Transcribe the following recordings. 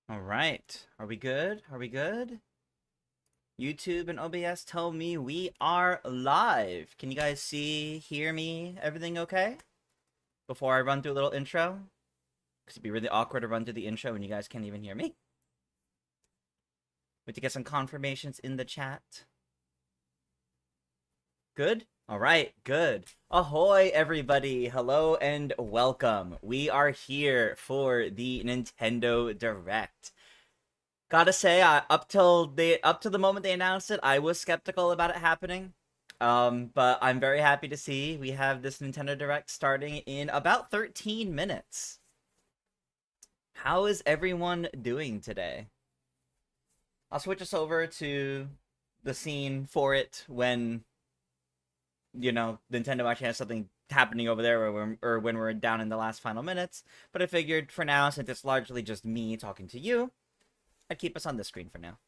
All right. Are we good? Are we good? YouTube and OBS tell me we are live. Can you guys see, hear me? Everything okay? Before I run through a little intro? Because it'd be really awkward to run through the intro and you guys can't even hear me. We have to get some confirmations in the chat. Good? All right, good. Ahoy, everybody. Hello and welcome. We are here for the Nintendo Direct. Gotta say, up to the moment they announced it, I was skeptical about it happening. But I'm very happy to see we have this Nintendo Direct starting in about 13 minutes. How is everyone doing today? I'll switch us over to the scene for it when, Nintendo actually has something happening over there or when we're down in the last final minutes. But I figured for now, since it's largely just me talking to you, I'd keep us on this screen for now.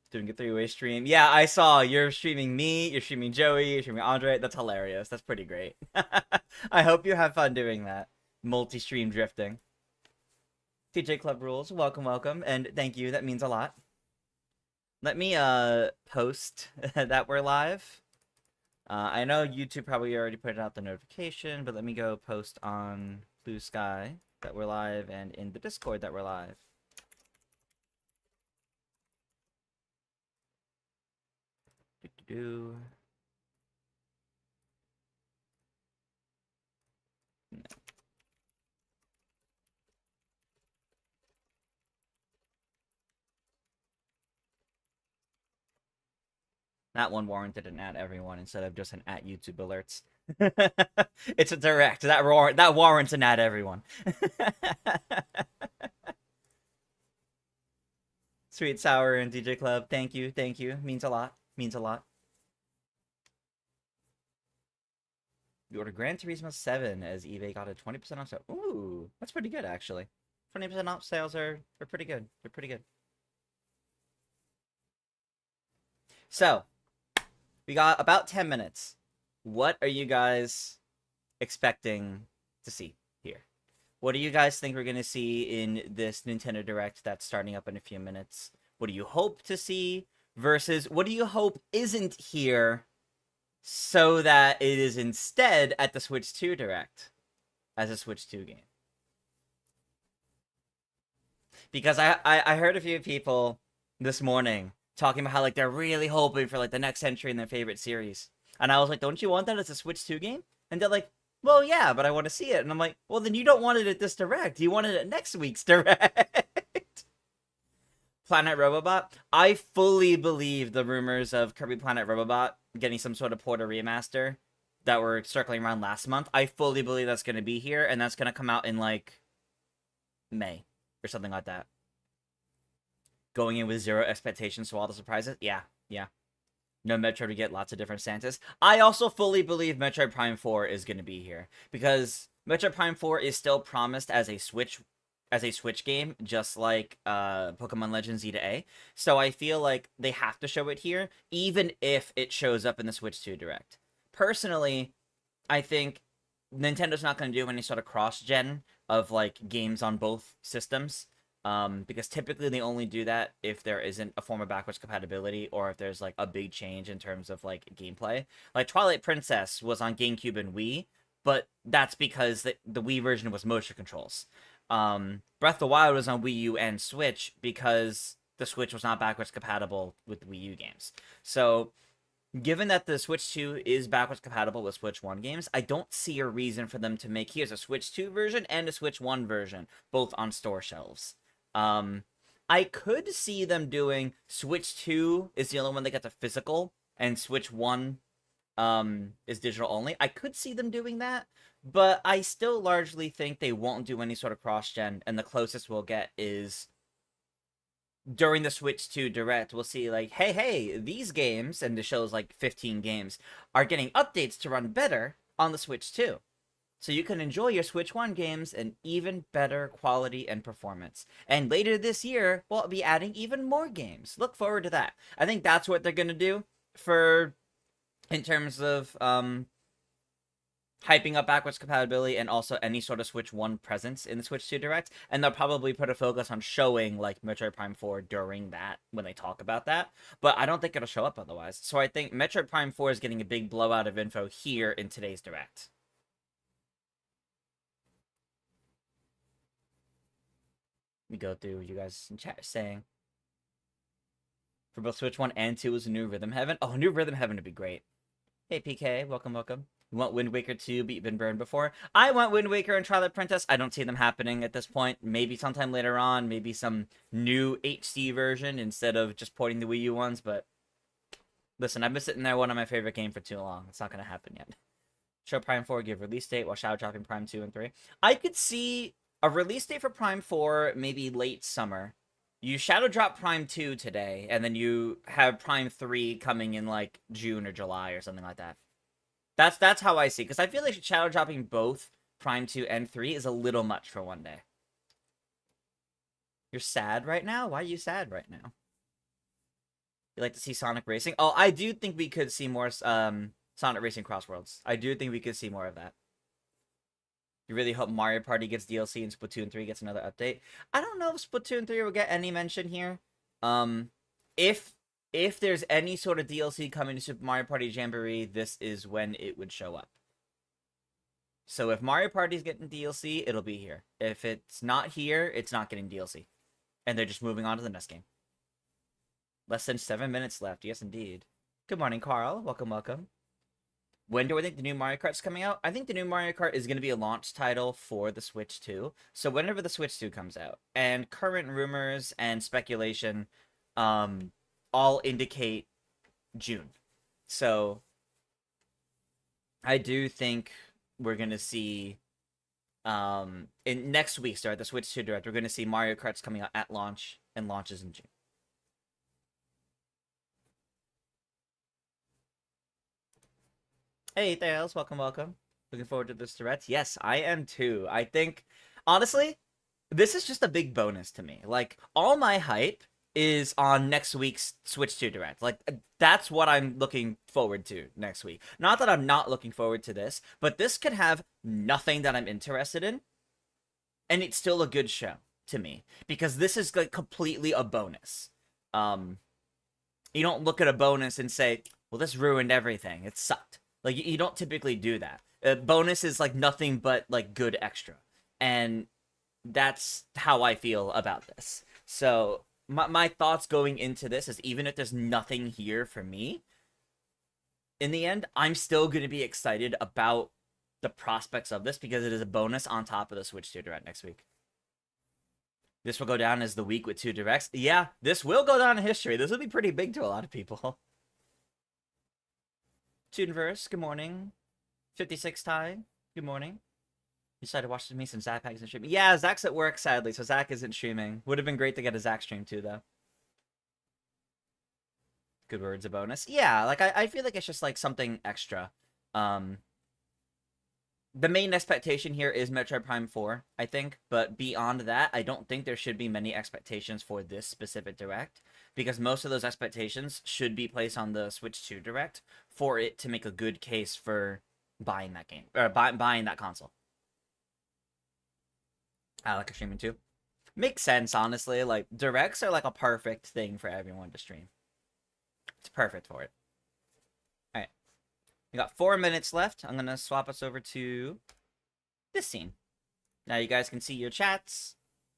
Doing a three-way stream. Yeah, I saw you're streaming me, you're streaming Joey, you're streaming Andre. That's hilarious. That's pretty great. I hope you have fun doing that. Multi-stream drifting. TJ Club Rules, welcome, welcome, and thank you. That means a lot. Let me post that we're live. I know YouTube probably already put out the notification, but let me go post on Blue Sky that we're live and in the Discord that we're live. No. That one warranted an at everyone instead of just an at YouTube alerts. It's a direct. That warrants an at everyone. Sweet Sour and DJ Club, thank you, thank you. Means a lot. Means a lot. We ordered Gran Turismo 7 as eBay got a 20% off sale. Ooh, that's pretty good actually. 20% off sales are pretty good. They're pretty good. So, we got about 10 minutes. What are you guys expecting to see here? What do you guys think we're going to see in this Nintendo Direct that's starting up in a few minutes? What do you hope to see versus what do you hope isn't here so that it is instead at the Switch 2 Direct as a Switch 2 game? Because I heard a few people this morning talking about how like they're really hoping for like the next entry in their favorite series. And I was like, don't you want that as a Switch 2 game? And they're like, well, yeah, but I want to see it. And I'm like, well, then you don't want it at this Direct. You want it at next week's Direct. Planet Robobot. I fully believe the rumors of Kirby Planet Robobot getting some sort of port or remaster that were circling around last month. I fully believe that's going to be here, and that's going to come out in, like, May or something like that. Going in with zero expectations, so all the surprises? Yeah, yeah. No Metroid to get lots of different Santas. I also fully believe Metroid Prime 4 is going to be here because Metroid Prime 4 is still promised as a Switch game, just like Pokemon Legends Z to A. So I feel like they have to show it here, even if it shows up in the Switch 2 Direct. Personally, I think Nintendo's not going to do any sort of cross-gen of like games on both systems. Because typically they only do that if there isn't a form of backwards compatibility or if there's like a big change in terms of like gameplay. Like Twilight Princess was on GameCube and Wii, but that's because the Wii version was motion controls. Breath of the Wild was on Wii U and Switch because the Switch was not backwards compatible with Wii U games. So, given that the Switch 2 is backwards compatible with Switch 1 games, I don't see a reason for them to make here's a Switch 2 version and a Switch 1 version, both on store shelves. I could see them doing Switch 2 is the only one that gets a physical, and Switch 1 is digital only. I could see them doing that, but I still largely think they won't do any sort of cross-gen, and the closest we'll get is during the Switch 2 Direct, we'll see like, hey, these games, and the show's like 15 games, are getting updates to run better on the Switch 2. So you can enjoy your Switch 1 games in even better quality and performance. And later this year, we'll be adding even more games. Look forward to that. I think that's what they're going to do in terms of hyping up backwards compatibility and also any sort of Switch 1 presence in the Switch 2 Direct, and they'll probably put a focus on showing like Metroid Prime 4 during that when they talk about that, but I don't think it'll show up otherwise. So I think Metroid Prime 4 is getting a big blowout of info here in today's Direct. We go through you guys in chat saying for both Switch 1 and 2 is a new Rhythm Heaven. Oh, new Rhythm Heaven would be great. Hey PK, welcome, welcome. You want Wind Waker 2, but you've been burned before? I want Wind Waker and Twilight Princess. I don't see them happening at this point. Maybe sometime later on, maybe some new HD version instead of just porting the Wii U ones, but listen, I've been sitting there one of my favorite games for too long. It's not going to happen yet. Show Prime 4, give release date while shadow dropping Prime 2 and 3. I could see a release date for Prime 4 maybe late summer. You shadow drop Prime 2 today, and then you have Prime 3 coming in like June or July or something like that. That's how I see, because I feel like shadow dropping both Prime 2 and 3 is a little much for one day. You're sad right now? Why are you sad right now? You like to see Sonic Racing? Oh, I do think we could see more Sonic Racing Crossworlds. I do think we could see more of that. You really hope Mario Party gets DLC and Splatoon 3 gets another update. I don't know if Splatoon 3 will get any mention here. If there's any sort of DLC coming to Super Mario Party Jamboree, this is when it would show up. So if Mario Party's getting DLC, it'll be here. If it's not here, it's not getting DLC. And they're just moving on to the next game. Less than 7 minutes left. Yes, indeed. Good morning, Carl. Welcome, welcome. When do I think the new Mario Kart's coming out? I think the new Mario Kart is going to be a launch title for the Switch 2. So whenever the Switch 2 comes out. And current rumors and speculation, all indicate June. So I do think we're gonna see in next week start the Switch 2 Direct, we're gonna see Mario Kart's coming out at launch and launches in June. Hey Thales, welcome, welcome. Looking forward to this Direct. Yes, I am too. I think honestly, this is just a big bonus to me. Like all my hype is on next week's Switch 2 Direct. Like, that's what I'm looking forward to next week. Not that I'm not looking forward to this, but this could have nothing that I'm interested in, and it's still a good show to me, because this is like completely a bonus. You don't look at a bonus and say, well, this ruined everything. It sucked. Like, you don't typically do that. A bonus is like nothing but like good extra. And that's how I feel about this. So my thoughts going into this is, even if there's nothing here for me, in the end, I'm still going to be excited about the prospects of this, because it is a bonus on top of the Switch 2 Direct next week. This will go down as the week with 2 Directs. Yeah, this will go down in history. This will be pretty big to a lot of people. Tuneverse, good morning. 56 Ty, good morning. You decided to watch me some Zach isn't streaming. Yeah, Zach's at work, sadly, so Zach isn't streaming. Would have been great to get a Zach stream too, though. Good words, a bonus. Yeah, like I feel like it's just like something extra. The main expectation here is Metroid Prime 4, I think, but beyond that, I don't think there should be many expectations for this specific Direct, because most of those expectations should be placed on the Switch 2 Direct for it to make a good case for buying that game, or buying that console. I like streaming too. Makes sense, honestly. Like, Directs are like a perfect thing for everyone to stream. It's perfect for it. Alright. We got 4 minutes left. I'm gonna swap us over to this scene. Now you guys can see your chats.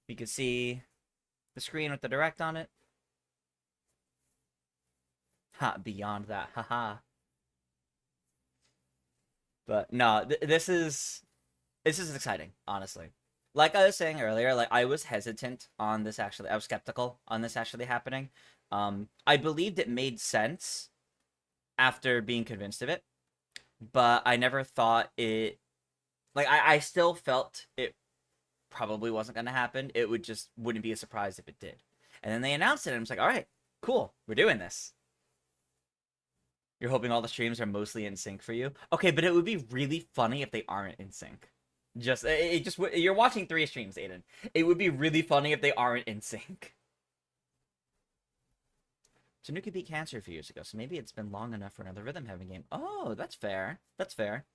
You can see the screen with the Direct on it. Ha, beyond that. Haha. But no, this is exciting, honestly. Like I was saying earlier, like I was hesitant on this actually. I was skeptical on this actually happening. I believed it made sense after being convinced of it, but I never thought it. Like I still felt it probably wasn't going to happen. It wouldn't be a surprise if it did. And then they announced it, and I was like, all right, cool, we're doing this. You're hoping all the streams are mostly in sync for you. Okay, but it would be really funny if they aren't in sync. You're watching 3 streams, Aiden. It would be really funny if they aren't in sync. Tanuki beat Cancer a few years ago, so maybe it's been long enough for another Rhythm Heaven game. Oh, that's fair. That's fair.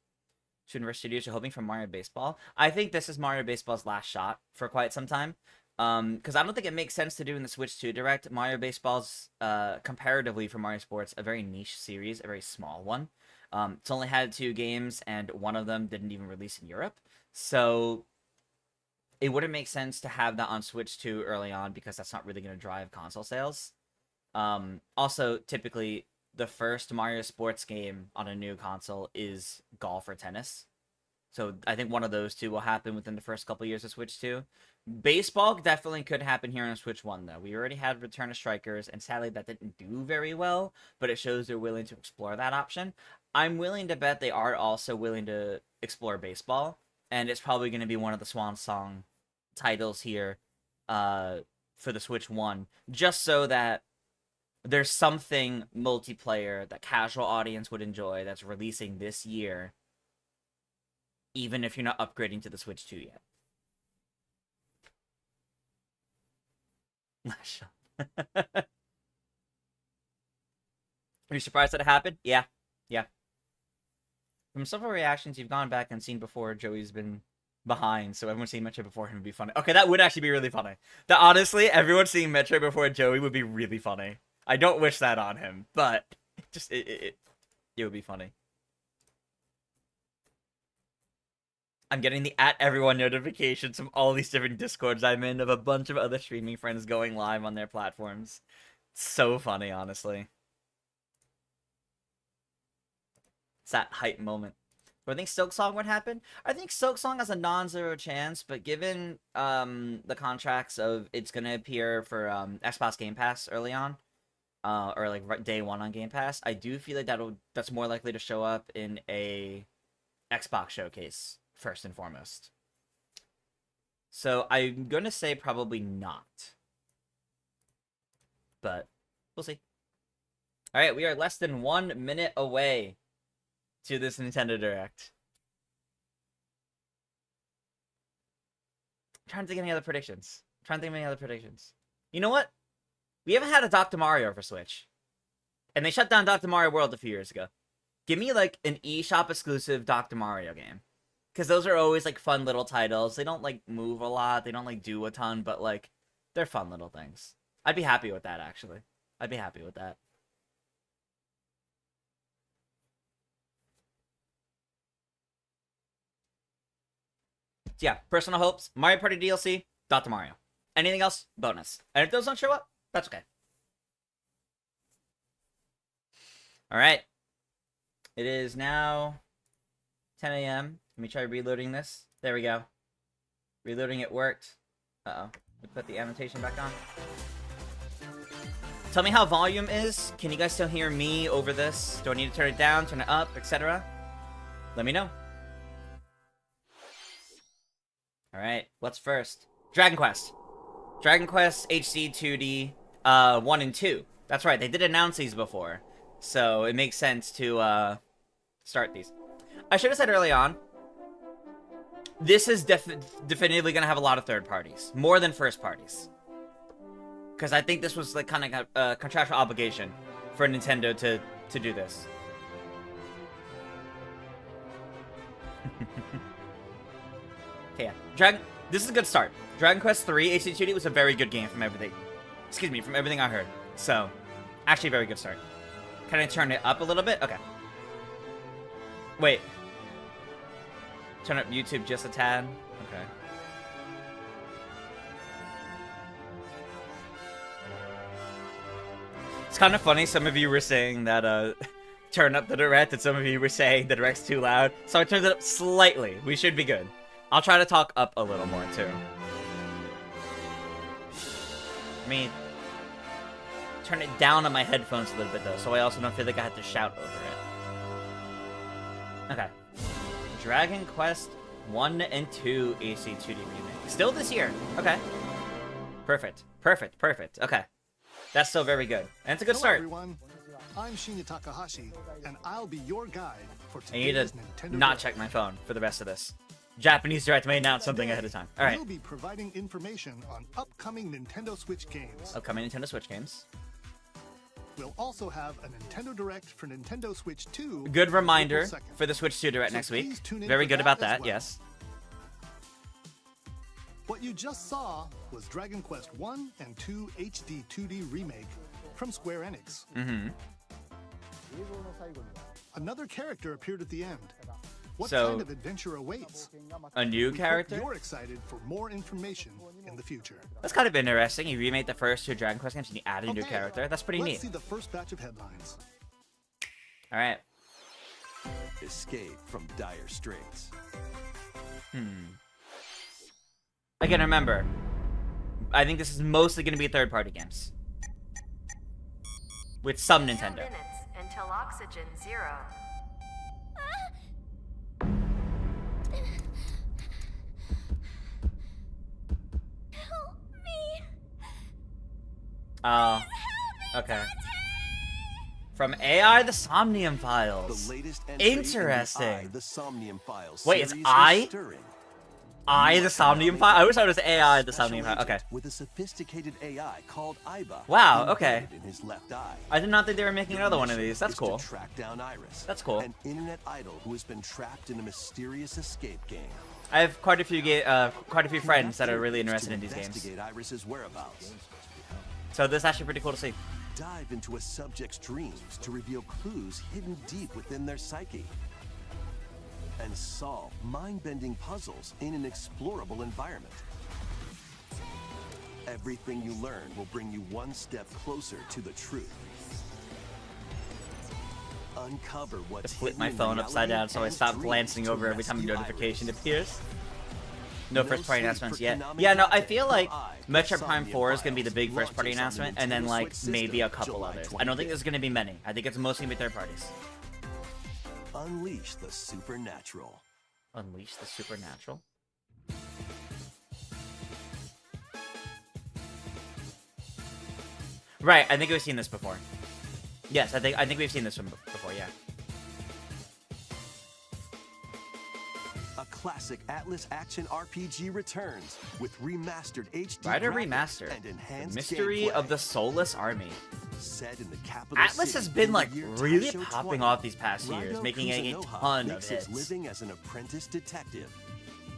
Universe Studios are hoping for Mario Baseball. I think this is Mario Baseball's last shot for quite some time. Because I don't think it makes sense to do in the Switch 2 Direct. Mario Baseball's, comparatively for Mario Sports, a very niche series, a very small one. It's only had 2 games, and one of them didn't even release in Europe. So it wouldn't make sense to have that on Switch 2 early on, because that's not really going to drive console sales. Also, typically, the first Mario Sports game on a new console is golf or tennis. So I think one of those two will happen within the first couple years of Switch 2. Baseball definitely could happen here on Switch 1, though. We already had Return of Strikers, and sadly that didn't do very well, but it shows they're willing to explore that option. I'm willing to bet they are also willing to explore baseball, and it's probably going to be one of the swan song titles here for the Switch 1, just so that there's something multiplayer that casual audience would enjoy that's releasing this year, even if you're not upgrading to the Switch 2 yet. Are you surprised that it happened? Yeah. From several reactions you've gone back and seen before, Joey's been behind, so everyone seeing Metroid before him would be funny. Okay, that would actually be really funny. That honestly, everyone seeing Metroid before Joey would be really funny. I don't wish that on him, but it would be funny. I'm getting the @everyone notifications from all these different Discords I'm in of a bunch of other streaming friends going live on their platforms. It's so funny, honestly. It's that hype moment. Do I think Silksong would happen? I think Silksong has a non-zero chance, but given the contracts of it's going to appear for Xbox Game Pass early on, or like day 1 on Game Pass, I do feel like that's more likely to show up in a Xbox showcase first and foremost. So I'm going to say probably not. But we'll see. All right, we are less than 1 minute away to this Nintendo Direct. I'm trying to think of any other predictions. You know what? We haven't had a Dr. Mario for Switch. And they shut down Dr. Mario World a few years ago. Give me, like, an eShop exclusive Dr. Mario game. Because those are always, like, fun little titles. They don't, like, move a lot. They don't, like, do a ton. But, like, they're fun little things. I'd be happy with that, actually. I'd be happy with that. So yeah, personal hopes, Mario Party DLC, Dr. Mario. Anything else, bonus. And if those don't show up, that's okay. Alright. It is now 10 a.m. Let me try reloading this. There we go. Reloading it worked. Uh-oh. We put the annotation back on. Tell me how volume is. Can you guys still hear me over this? Do I need to turn it down, turn it up, etc.? Let me know. Alright, what's first? Dragon Quest. Dragon Quest HD 2D 1 and 2. That's right, they did announce these before. So it makes sense to start these. I should have said early on, this is definitively going to have a lot of third parties. More than first parties. Because I think this was like kind of a contractual obligation for Nintendo to do this. Okay, yeah. This is a good start. Dragon Quest 3 HD 2D was a very good game from everything. Excuse me, from everything I heard. So, actually a very good start. Can I turn it up a little bit? Okay. Wait. Turn up YouTube just a tad? Okay. It's kind of funny, some of you were saying that, turn up the direct, and some of you were saying the direct's too loud. So I turned it up slightly. We should be good. I'll try to talk up a little more, too. I mean, turn it down on my headphones a little bit, though, so I also don't feel like I have to shout over it. Okay. Dragon Quest 1 and 2 AC 2D remake. Still this year. Okay. Perfect. Perfect. Perfect. Okay. That's still very good. And it's a good start. Everyone. I'm Shinya Takahashi, and I'll be your guide for I need today's to Nintendo not Direct. check my phone for the rest of this. Japanese Direct may announce something ahead of time. Alright. We'll be providing information on upcoming Nintendo Switch games. Upcoming Nintendo Switch games. We'll also have a Nintendo Direct for Nintendo Switch 2. Good reminder April 2nd. for the Switch 2 Direct So next week. please tune in Very for good that about as that, well. yes. What you just saw was Dragon Quest 1 and 2 HD 2D remake from Square Enix. Mm-hmm. Another character appeared at the end. What So, kind of adventure awaits? A new We character? hope you're excited for more information in the future. That's kind of interesting. You remade the first 2 Dragon Quest games and you added a new Okay, character. That's pretty Let's neat. see the first batch of headlines. Alright. Escape from dire straits. Again, remember, I think this is mostly going to be third-party games. With some 2 Nintendo. minutes until oxygen 0. Help me. Oh. Okay. From AI the Somnium Files. The latest entry in the Interesting. The Somnium Files Wait, it's series I? is stirring. I the Somnium File? I wish I was AI the Special Somnium File. Okay. agent With a sophisticated AI called Iba. Wow, okay. embedded In his left eye. I did not think they were making another one of these. That's Is cool. To track down Iris. That's cool. An internet idol who has been trapped in a mysterious escape game. I have quite a few friends that are really interested To in these games. investigate Iris's whereabouts. So this is actually pretty cool to see. Dive into a subject's dreams to reveal clues hidden deep within their psyche. And solve mind-bending puzzles in an explorable environment. Everything you learn will bring you one step closer to the truth. Uncover what's Just flip hidden my in phone upside reality down so I and stop dreams glancing to over every time a rescue notification Iris. appears. No No first party sleep announcements for yet. Konami Yeah, no, I Content feel like for I, Metroid Prime Somnium 4 is gonna be the Files, big first party launches on the announcement, and then Nintendo like Switch maybe a system, couple July others. I don't think there's gonna be many. I think it's mostly gonna be third parties. Unleash the supernatural. Unleash the supernatural. Right, I think we've seen this before. Yes, I think we've seen this one before. Yeah. A classic Atlas action RPG returns with remastered HD Rider graphics Remastered. and The enhanced Mystery gameplay. of the Soulless Army. Set in the capital Atlas city has been in like the year really Taisho popping 20, off these past years, Raido making a Kuzunoha ton of makes his hits. living as an apprentice detective.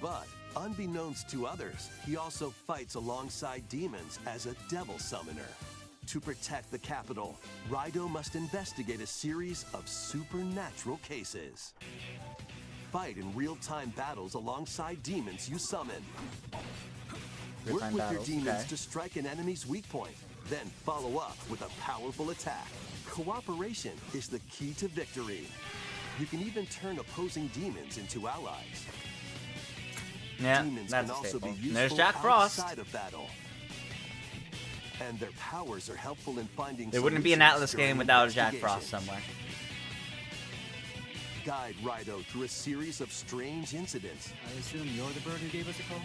But unbeknownst to others, he also fights alongside demons as a devil summoner. To protect the capital, Raido must investigate a series of supernatural cases. Fight in real-time battles alongside demons you summon. Work Real-time with battles, your demons okay. to strike an enemy's weak point, then follow up with a powerful attack. Cooperation is the key to victory. You can even turn opposing demons into allies. Yeah, Demons that's can a also staple. be useful There's Jack Frost. outside of battle. And their powers are helpful in finding There wouldn't be an solutions Atlas during game without a Jack investigation. Frost somewhere. Guide Raido through a series of strange incidents I assume you're the bird who gave us a call?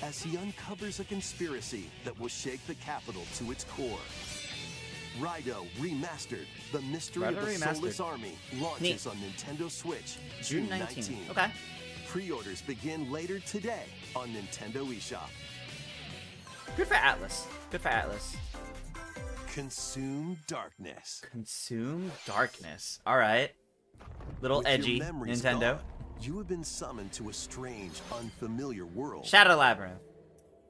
as he uncovers a conspiracy that will shake the capital to its core. Raido Remastered, The Mystery of Raido the Remastered. Soulless Army, launches Neat. on Nintendo Switch June 19. Okay. Pre-orders begin later today on Nintendo eShop. Good for Atlas. Good for Atlas. Consume darkness. Consume darkness. All right. Little With your edgy memories Nintendo. gone, you have been summoned to a strange, unfamiliar world. Shadow Labyrinth.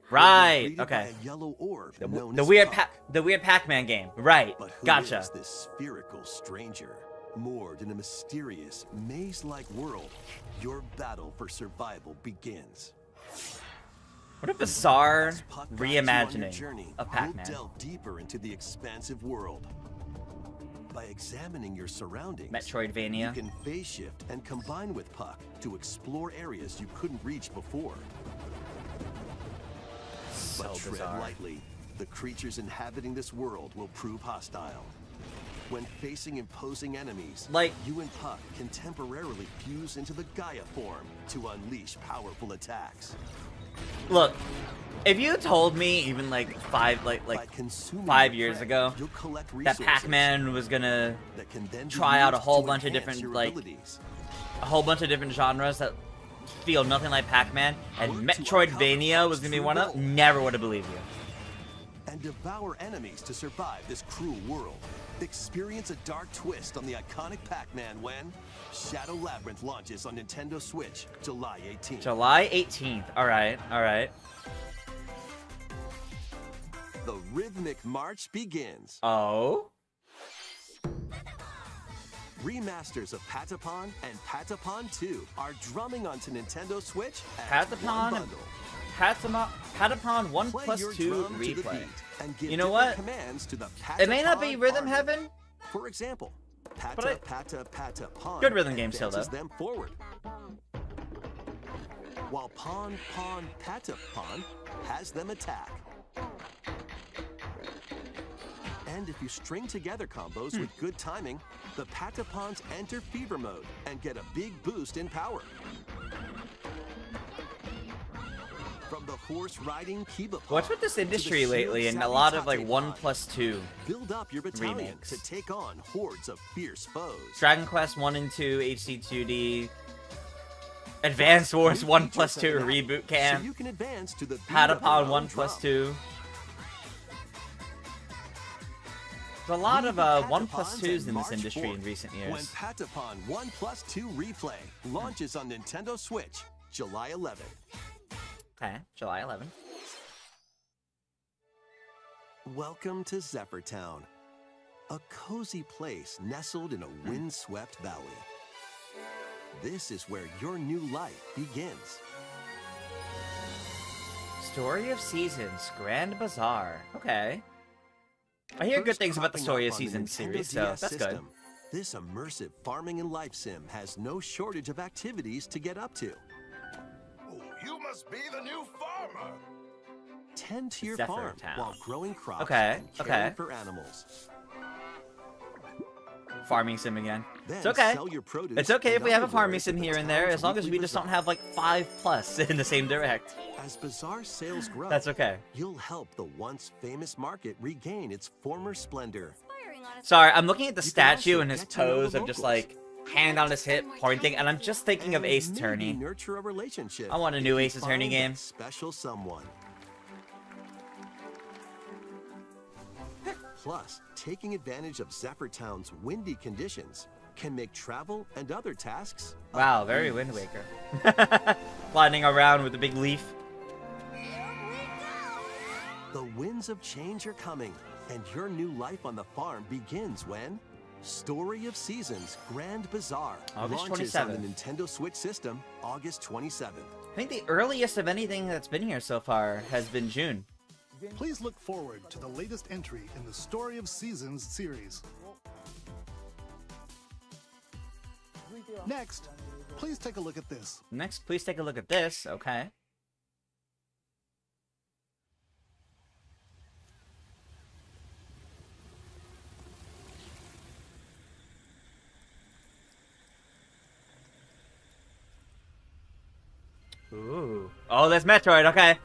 where you're Right. greeted by Okay. a yellow orb The, known the as weird Puck. the weird Pac-Man game. Right. But who Gotcha. is this spherical stranger? Moored in a mysterious, maze-like world, your battle for survival begins. What a bizarre As Puck guides you on your reimagining journey, of you'll Pac-Man. delve deeper into the expansive world. By examining your surroundings, you Metroidvania. can phase shift and combine with Puck to explore areas you couldn't reach before. So But tread bizarre. lightly. The creatures inhabiting this world will prove hostile. When facing imposing enemies, Like- you and Puck can temporarily fuse into the Gaia form to unleash powerful attacks. Look, if you told me even like By 5 consuming 5 your years prey, ago you'll collect that resources Pac-Man was gonna that can then be try out a used whole to bunch of enhance different, your like, abilities. a whole bunch of different genres that feel nothing like Pac-Man, and Work to Metroidvania uncover was gonna be true one of, gold. never would have believed you. And devour enemies to survive this cruel world. Experience a dark twist on the iconic Pac-Man when Shadow Labyrinth launches on Nintendo Switch July 18th. July 18th. All right, all right. The rhythmic march begins. Oh? Remasters of Patapon and Patapon 2 are drumming onto Nintendo Switch as one Patapon, bundle. Patapon 1 Play plus your 2 drum to the replay. beat and give You know different what? commands to the It may not be Patapon Rhythm army. Heaven. For example, But Patapon good rhythm game still, advances though. them forward. While Patapon has them attack. And if you string together combos with good timing, the Patapons enter fever mode and get a big boost in power. From the horse riding Kiba What's with this industry lately and a lot of like 1 plus 2? Build up your battalion remakes. to take on hordes of fierce foes. Dragon Quest 1 and 2 HD2D. Advance Wars New 1 features plus 2 and maps, reboot So camp. you can advance to the beat of your Patapon own 1 plus drum. 2. There's a lot of Read 1 plus Patapons 2s and in this march industry forth in recent When years. Patapon 1 plus 2 Replay launches on Nintendo Switch July 11th. Okay, July 11th. Welcome to Zephyrtown, a cozy place nestled in a windswept valley. This is where your new life begins. Story of Seasons, Grand Bazaar. Okay. I hear good First things about the cropping Story up of on the Seasons Nintendo series, so DS that's good. system, this immersive farming and life sim has no shortage of activities to get up to. Oh, you must be the new farmer. Tend to your farm Zephyrtown. while growing crops Okay, and caring okay. for animals. Farming sim again. Then It's okay. sell your produce It's okay if and we have a other farming wares sim at the here and there, town's as long as weekly we just don't bazaar. have like 5 plus in the same direct. As bazaar sales grow, That's okay. you'll help the once famous market regain its former splendor. Sorry, I'm looking at the You can statue also and his get to know the pose of just locals. like hand on his hip pointing, and I'm just thinking of And Ace maybe Attorney. nurture a relationship I want a if new you Ace Attorney find game. that special someone. Plus, taking advantage of Zephyrtown's windy conditions can make travel and other tasks a Wow, very breeze. Wind Waker. Gliding around with a big leaf. The winds of change are coming, and your new life on the farm begins when Story of Seasons Grand Bazaar August launches on the 27th. Nintendo Switch system August 27th. I think the earliest of anything that's been here so far has been June. Please look forward to the latest entry in the Story of Seasons series. Next, please take a look at this. Next, please take a look at this. Okay. Ooh. Oh, that's Metroid. Okay.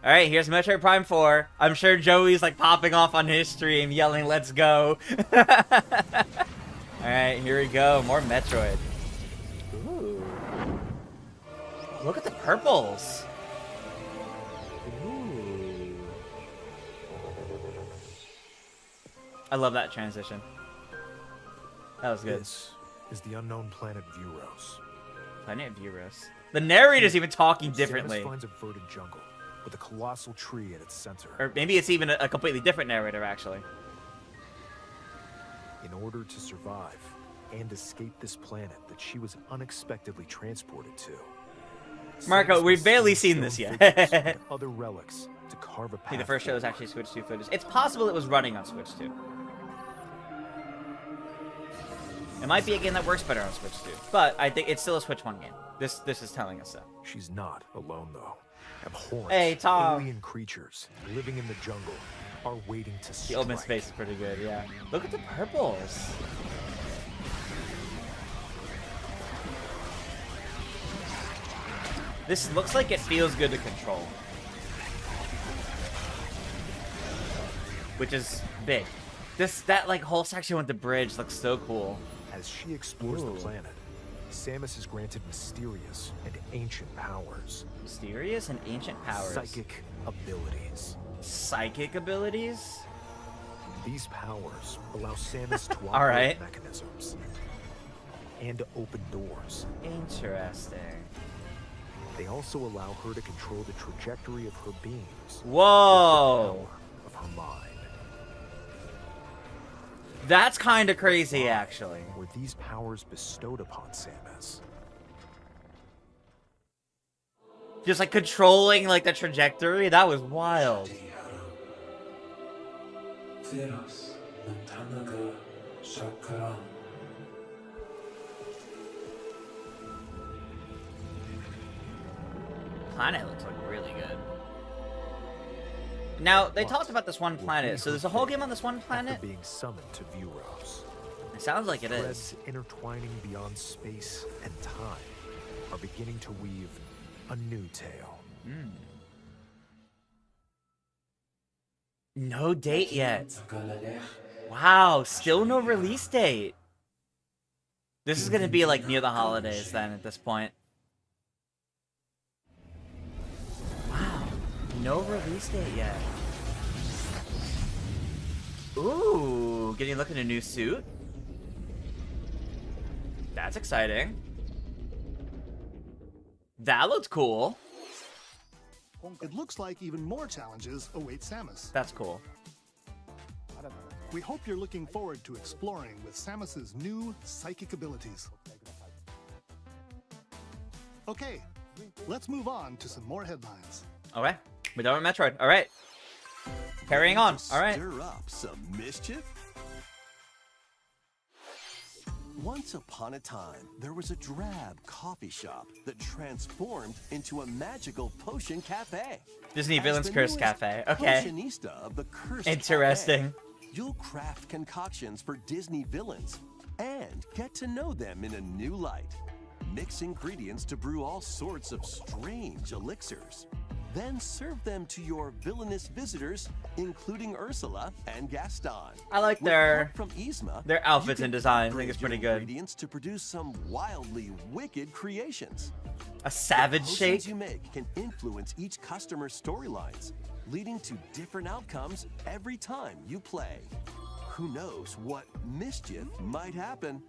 All right, here's Metroid Prime 4. I'm sure Joey's like popping off on his stream, yelling, "Let's go!" All right, here we go. More Metroid. Ooh. Look at the purples. Ooh. I love that transition. That was good. This is the unknown planet Vuros. Planet Vuros. The narrator's even talking differently. Samus finds a verdant jungle with a colossal tree at its center. Or maybe it's even a completely different narrator, actually. In order to survive and escape this planet that she was unexpectedly transported to. Marco, Samus we've must barely stone seen this figures yet. and other relics to carve a path. I think the first show is forward. actually Switch 2 footage. It's possible it was running on Switch 2. It might be a game that works better on Switch 2, but I think it's still a Switch 1 game. This is telling us so. She's not alone though. Abhorrent Hey, Tom. alien creatures living in the jungle are waiting to The strike. open space is pretty good, yeah. Look at the purples. This looks like it feels good to control. Which is big. That like whole section with the bridge looks so cool. As she explores Ooh. the planet, Samus is granted mysterious and ancient powers. Mysterious and ancient powers. Psychic abilities. Psychic abilities? These powers allow Samus to All operate right. mechanisms and to open doors. Interesting. They also allow her to control the trajectory of her beams. Whoa. Of her mind. That's kind of crazy, actually. Were these powers bestowed upon Samus? Just like controlling like the trajectory. That was wild. Planet looks like really good. Now, they talked about this one planet, so there's a whole game on this one planet? After being summoned to view Rose. It sounds like it is. Threads intertwining beyond space and time are beginning to weave a new tale. No date yet. Wow, still no release date. This is gonna be like near the holidays then at this point. Wow, no release date yet. Ooh, getting a look at a new suit. That's exciting. That looks cool. It looks like even more challenges await Samus. That's cool. We hope you're looking forward to exploring with Samus's new psychic abilities. Okay, let's move on to some more headlines. Okay, we're done with Metroid. All right. Carrying on. All right. Stir up some mischief? Once upon a time, there was a drab coffee shop that transformed into a magical potion cafe. Disney As Villains the Curse newest Cafe. Okay. Potionista of the Cursed Interesting. Cafe, you'll craft concoctions for Disney villains and get to know them in a new light. Mix ingredients to brew all sorts of strange elixirs. Then serve them to your villainous visitors, including Ursula and Gaston. I like With their help from Yzma, outfits you and can design. I think upgrade it's pretty your good. Ingredients to produce some wildly wicked creations. A savage Potions shake. you make can influence each customer's storylines, leading to different outcomes every time you play. Who knows what mischief might happen?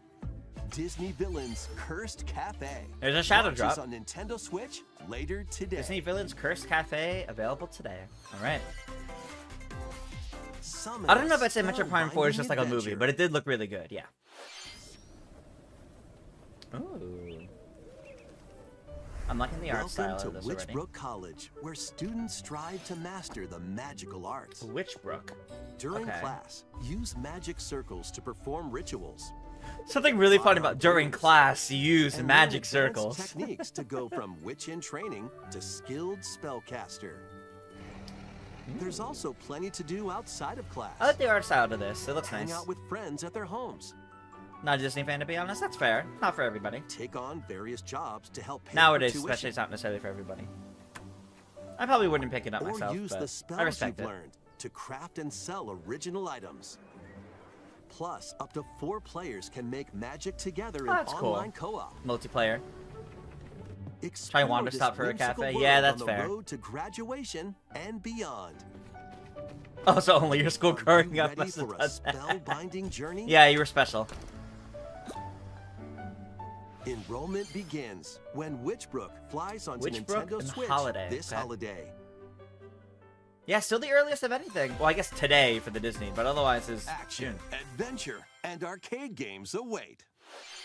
Disney Villains Cursed Cafe. There's a shadow Launches drop. on Nintendo Switch later today. Disney Villains Cursed Cafe available today. All right. I don't know if I'd say Metroid Prime 4 is just like a movie, but it did look really good. Yeah. Ooh. I'm liking the art style Welcome of to this already. Witchbrook College, where students strive to master the magical arts. Witchbrook. During Okay. class, use magic circles to perform rituals. Something really funny about during class, you use and magic learn advanced circles. techniques to go from witch in training to skilled spellcaster. There's also plenty to do outside of class. I like the art style of this. It looks Hang nice. out with friends at their homes. Not a Disney fan, to be honest. That's fair. Not for everybody. Take on various jobs to help pay Nowadays, for tuition. especially, it's not necessarily for everybody. I probably wouldn't pick it up Or myself, use the but spells I respect you've it. learned to craft and sell original items. Plus, up to 4 players can make magic together in That's cool. online co-op. Multiplayer. Explore Wander this Stop for a whimsical cafe. world Yeah, that's on the fair. road to graduation and beyond. Oh, so only your school Are you growing up ready must have for a done that. spellbinding journey? Yeah, you were special. Enrollment begins when Witchbrook flies onto Witchbrook Nintendo and Switch Holiday, this okay. holiday. Yeah, still the earliest of anything. Well, I guess today for the Disney, but otherwise is Action, June. adventure, and arcade games await.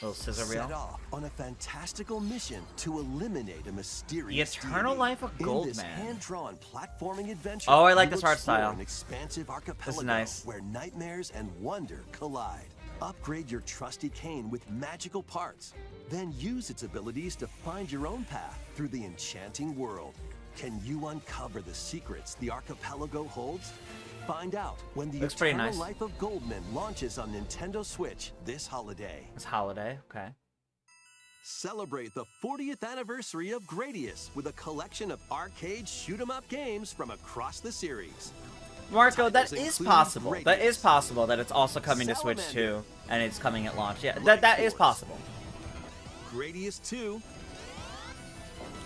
Little scissor Set reel. off on a fantastical mission to eliminate a mysterious The Eternal deity. Life of In this Goldman. hand-drawn platforming adventure, Oh, I like you this art explore style. An expansive archipelago nice. where nightmares and wonder collide. Upgrade your trusty cane with magical parts. Then use its abilities to find your own path through the enchanting world. Can you uncover the secrets the archipelago holds? Find out when the Looks pretty Eternal nice. Life of Goldman launches on Nintendo Switch this holiday. It's holiday, okay. Celebrate the 40th anniversary of Gradius with a collection of arcade shoot-'em-up games from across the series. Marco, that Titles is include possible. That Gradius, is possible that it's also coming to Switch Salamander, 2, and it's coming at launch. Yeah, that is Force. possible. Gradius 2,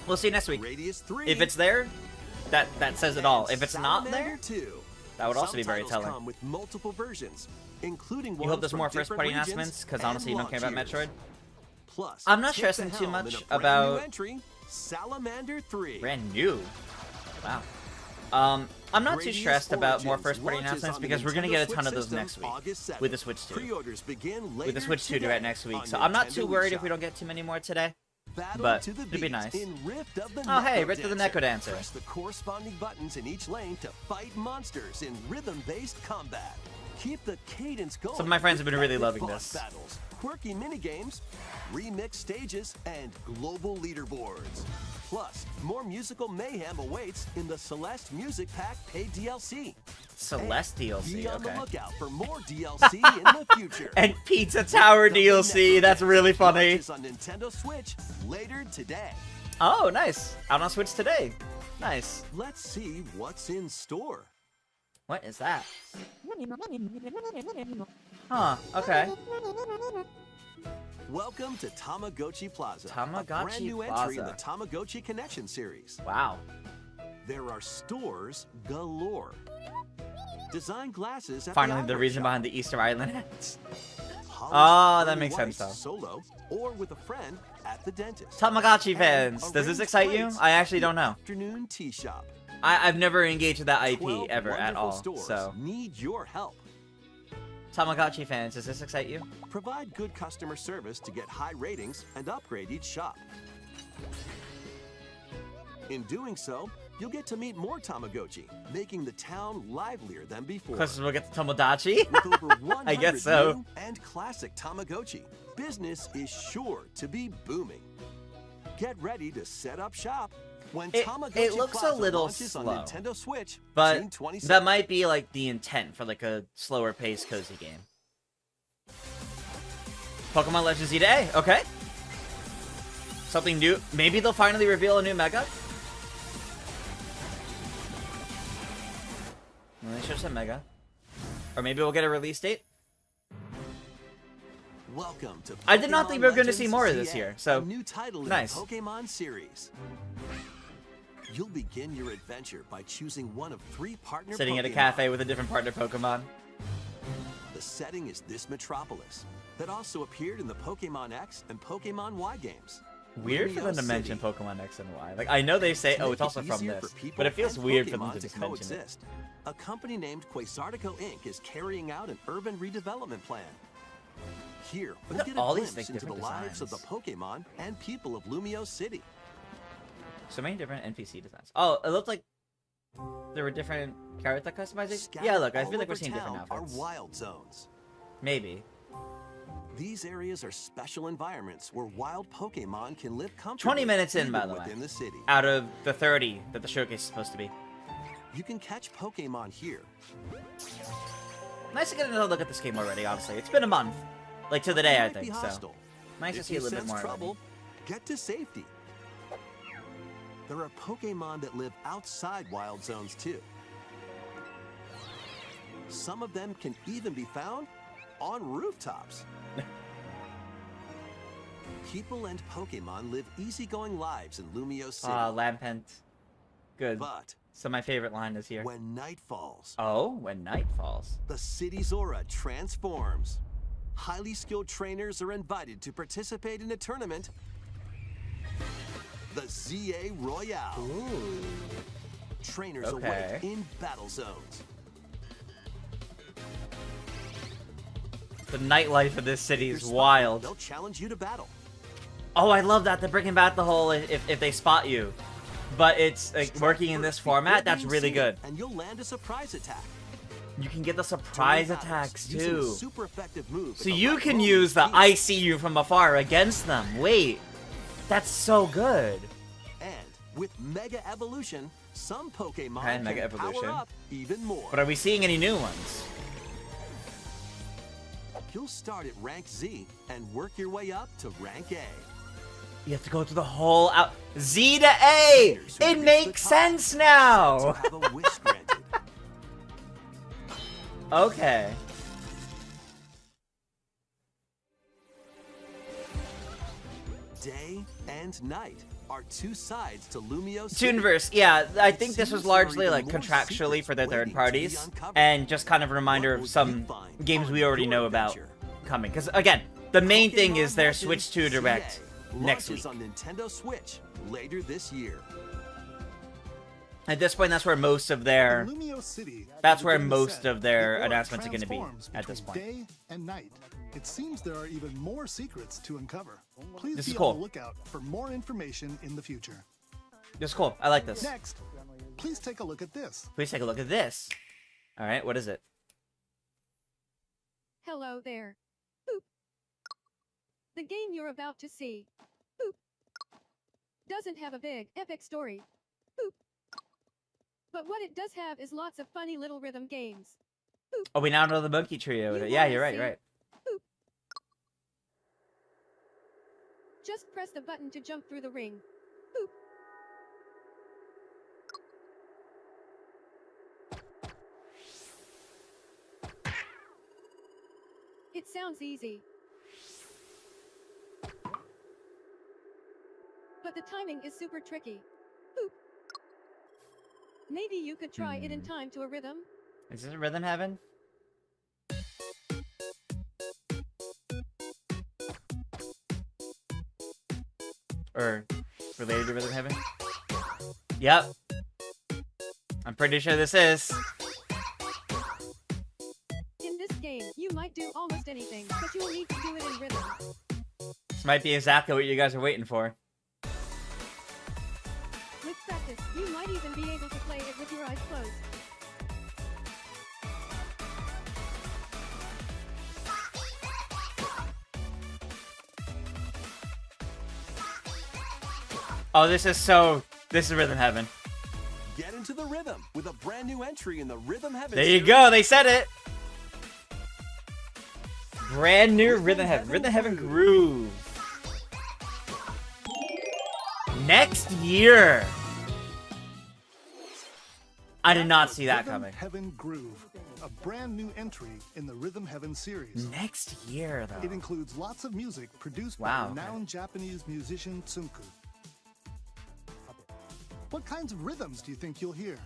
We'll see next week. Gradius 3, If it's there, that says it all. If it's not Salamander there, 2. That would also Some be very titles telling. come with multiple versions, including You ones hope there's from more different first-party regions announcements, because and honestly, you don't care about launch years. Metroid. Plus, I'm not take the stressing too helm much in a brand about- new entry, Salamander 3. Brand new. Wow. I'm not too Gradius stressed about more Origins first-party launches announcements on the because we're gonna Nintendo get a ton Switch of those system next week August 7th. with the Switch 2. Pre-orders begin later With the Switch 2 today direct next week, on so I'm not Nintendo too worried if eShop. we don't get too many more today. Battle but to the it'd be beat nice. in Rift of the Oh, hey, Neko Rift of the Dancer. Neko Dancer. Press the corresponding buttons in each lane to fight monsters in rhythm-based combat. Keep the cadence going. Some of my friends have with been really epic loving boss this. battles, quirky minigames, remixed stages, and global leaderboards. Plus, more musical mayhem awaits in the Celeste Music Pack paid DLC. Celeste Be DLC, on the okay. lookout for more DLC in the future. And Pizza Tower The DLC, Neko that's Dancer really funny. launches on Nintendo Switch later today. Oh, nice. Out on Switch today. Nice. Let's see what's in store. What is that? Huh, okay. Welcome to Tamagotchi Plaza, a Tamagotchi brand new entry in the Plaza. Tamagotchi Connection series. Wow. There are stores galore. Design glasses at Finally, the the eyewear reason shop. behind the Easter Island hats. Polish Ah, that pearly makes sense, whites though. Solo or with a friend at the dentist. Tamagotchi And fans, does this arranged excite you? plates I actually at the don't know. Afternoon tea shop. I've never engaged with that 12 IP ever at wonderful all, stores so. need your help. Tamagotchi fans, does this excite you? Provide good customer service to get high ratings and upgrade each shop. In doing so, you'll get to meet more Tamagotchi, making the town livelier than before. Because we'll get the Tomodachi? With over 100 I guess so. new and classic Tamagotchi, business is sure to be booming. Get ready to set up shop when It Tamagotchi looks a Plaza little launches on slow. Nintendo Switch, But June 27th. that might be like the intent for like a slower paced cozy game. Pokemon Legends Z to A, okay. Something new. Maybe they'll finally reveal a new Mega. Well, they should have said Mega. Or maybe we'll get a release date. Welcome to I did not think we were Pokemon going to see Legends more of this ZA, year, so a new title nice. in the Pokemon series. You'll begin your adventure by choosing one of 3 partner Sitting at a Pokemon. cafe with a different partner Pokemon. The setting is this metropolis that also appeared in the Pokemon X and Pokemon Y games. Weird for them to Lumio mention City. Pokemon X and Y. Like, I know they say, To oh, make it's also it from easier this. for people But it feels and weird for them Pokemon to just mention it. coexist. A company named Quasartico Inc. is carrying out an urban redevelopment plan. Here, we'll at get a all these, glimpse like, into the different lives of the designs. Pokemon and people of Lumio City. So many different NPC designs. Oh, it looked like there were different character customization. Yeah, look, I Scattered feel like all we're seeing over different town outfits. Are wild zones. Maybe. These areas are special environments where wild Pokemon can live comfortably. 20 minutes in, by even the way. within the city. Out of the 30 that the showcase is supposed to be. You can catch Pokemon here. Nice to get another look at this game already, honestly. It's been a month. Like, to the day, They I might be think, so. hostile. Nice to If see a you little bit sense more trouble, already. get to safety. There are Pokemon that live outside wild zones too. Some of them can even be found on rooftops. People and Pokemon live easygoing lives in Lumio City. Ah, Lampent. Good. But So my favorite line is here. when night falls, Oh, when night falls. the city's aura transforms. Highly skilled trainers are invited to participate in a tournament, the ZA Royale. Ooh. Trainers Okay. await in battle zones. The nightlife of this city is You're spotted, wild. They'll challenge you to battle. Oh, I love that. They're bringing back the whole if they spot you. But it's like working in this First before format, that's being really seen, good. And you'll land a surprise attack. You can get the surprise During battles, attacks using too. super effective moves So at the you right can moment use the each. I see you from afar against them. Wait. That's so good. And with Mega Evolution, some Pokemon And Mega can Evolution. power up even more. But are we seeing any new ones? You'll start at rank Z and work your way up to rank A. You have to go through the whole out Z to A. Trainers who It reach makes the top sense To now. have a wish granted. Okay. Day and night. are two sides to Lumio City. Toonverse, yeah, I think this seems was there are largely even like more contractually secrets for the waiting third to be parties, uncovered. and just kind of a reminder What of will some you find games on we already your know about adventure? coming. Because again, the main thing is their Pokemon Switch 2 Legends Direct CA next week. launches on Nintendo Switch later this year. At this point, that's where most of In their Lumio City, That's as where within the most set, of their the aura announcements are gonna be transforms at this between point. Day and night. It seems there are even more secrets to uncover. Please This be is on the cool. lookout for more information in the future. this is cool. I like this. Next, please take a look at this. Please take a look at this. All right, what is it? Hello there. Boop. The game you're about to see, boop, doesn't have a big, epic story. Boop. But what it does have is lots of funny little rhythm games. Oh, we now know the Monkey Trio. You Yeah, wanna you're right. see? You're right. Boop. Just press the button to jump through the ring. Boop. It sounds easy. But the timing is super tricky. Boop. Maybe you could try it in time to a rhythm. Is this Rhythm Heaven? Or related to Rhythm Heaven? Yep. I'm pretty sure this is. In this game, you might do almost anything, but you will need to do it in rhythm. This might be exactly what you guys are waiting for. With practice, you might even be able to play it with your eyes closed. Oh, this is Rhythm Heaven. Get into the rhythm with a brand new entry in the Rhythm Heaven There you series. go, they said it! Brand new Rhythm Heaven. Rhythm Heaven Groove. Next year! I did not see that Rhythm coming. Heaven Groove, a brand new entry in the Rhythm Heaven series. Next year, It though. includes lots of music produced Wow, by okay. renowned Japanese musician Tsunku. What kinds of rhythms do you think you'll hear?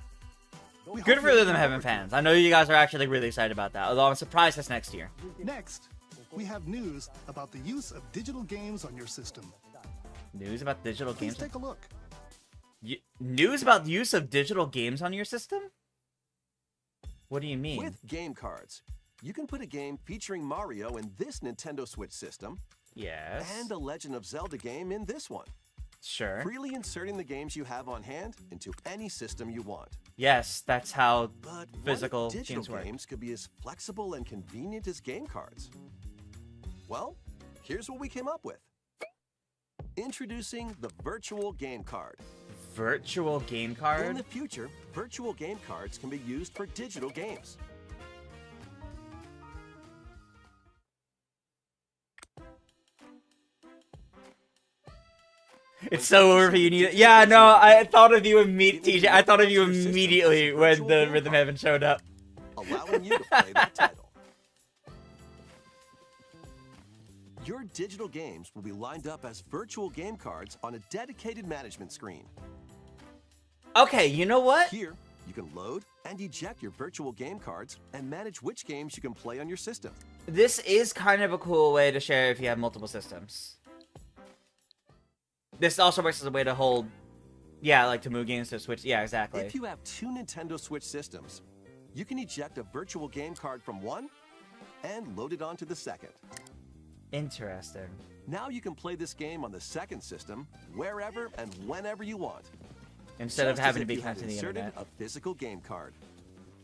We Good hope for you Rhythm look Heaven forward to fans. I know you guys are actually really excited about that, although I'm surprised it's next year. it. Next, we have news about the use of digital games on your system. News about digital Please games? take a look. News about the use of digital games on your system? What do you mean? With game cards, you can put a game featuring Mario in this Nintendo Switch system Yes. and a Legend of Zelda game in this one. Sure. Freely inserting the games you have on hand into any system you want. Yes, that's how But physical what if digital games work. games could be as flexible and convenient as game cards? Well, here's what we came up with. Introducing the virtual game card. Virtual game In card? the future, virtual game cards can be used for digital games. It's so over you need it. Yeah, no, I thought of you immediately. TJ, I thought of you immediately when the Rhythm Heaven showed up. Allowing you to play that title. Your digital games will be lined up as virtual game cards on a dedicated management screen. Okay, you know what? Here, you can load and eject your virtual game cards and manage which games you can play on your system. This is kind of a cool way to share if you have multiple systems. This also works as a way to hold, yeah, like to move games to Switch. Yeah, exactly. If you have two Nintendo Switch systems, you can eject a virtual game card from one and load it onto the second. Interesting. Now you can play this game on the second system wherever and whenever you want. Instead of just having as to if be you had connected to the inserted internet. a physical game card.